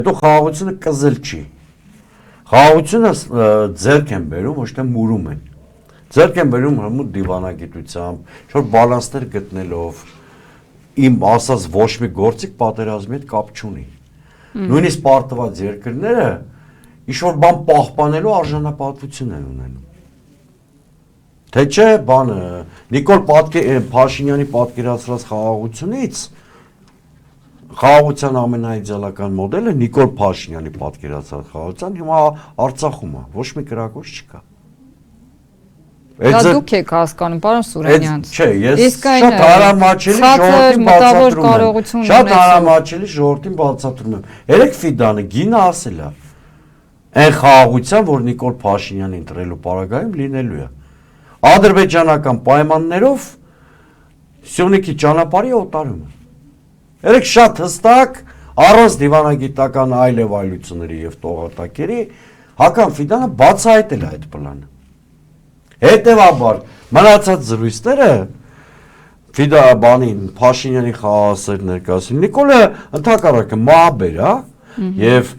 Հետո խաղաղությունը կզել չի։ Խաղաղությունը ձեռք են բերում, ոչ թե մուրում են։ Ձեռք են բերում հմուտ դիվանագիտությամբ, ինչ-որ բալանսներ գտնելով, իմ ասած ոչ մի գործիք պատերազմի հետ կապ չունի։ Նույնիսկ պարտված երկրները ինչ-որ բան պահպանելու արժանապատվություն են ունենում։ Թե չէ բանը Նիկոլ Փաշինյանի պատկերացրած խաղաղությունից խաղաղության ամենաիդեալական մոդելը Նիկոլ Փաշինյանի պատկերացրած խաղաղության հիմա Արցախում է, ոչ մի կրակոց չկա։ Դա դուք եք հասկանում, պարոն Սուրենյան։ Չէ, ես շատ հարամաչելի ժողովրդին բացատրում եմ։ Շատ հարամաչելի ժողովրդին բացատրում եմ։ Երեք Ֆիդանը գինը ասել է։ Այն խաղաղության, որ Նիկոլ Փաշինյանը ընտրելու պարագայում լինելու է։ Ադրբեջանական պայմաններով Սյունիքի ճանապարհի օտարումը։ Երեք շատ հստակ առանց դիվանագիտական այլևայլությունների եւ տողատակերի Հական Ֆիդանը բացահայտել է այդ պլանը։ Հետևաբար մնացած զրույցները Ֆիդա բանին Փաշինյանի խաղաղասեր ներկայացին Նիկոլը ընդհակառակը մահաբեր է եւ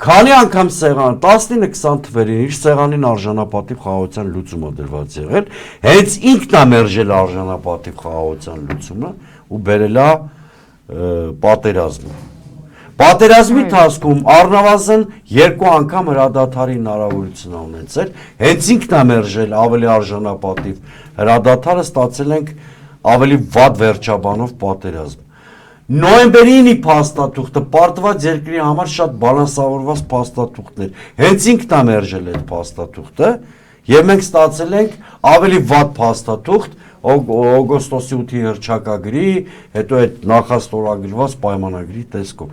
քանի անգամ սեղան 19-20 թվերին իր սեղանին արժանապատիվ խաղաղության լուծումը դրված եղել, հենց ինքն է մերժել արժանապատիվ խաղաղության լուծումը ու բերել է պատերազմը։ Պատերազմի ընթացքում առնվազն 2 անգամ հրադադարի հնարավորություն է ունեցել, հենց ինքն է մերժել ավելի արժանապատիվ հրադադարը, ստացել ենք ավելի վատ վերջաբանով պատերազմ։ Նոյեմբերի 9-ի փաստաթուղթը պարտված երկրի համար շատ բալանսավորված փաստաթուղթն էր։ Հենց ինքն է մերժել այդ փաստաթուղթը եւ մենք ստացել ենք ավելի վատ փաստաթուղթ օգոստոսի 8-ի հռչակագրի, հետո այդ նախաստորագրված պայմանագրի տեսքով։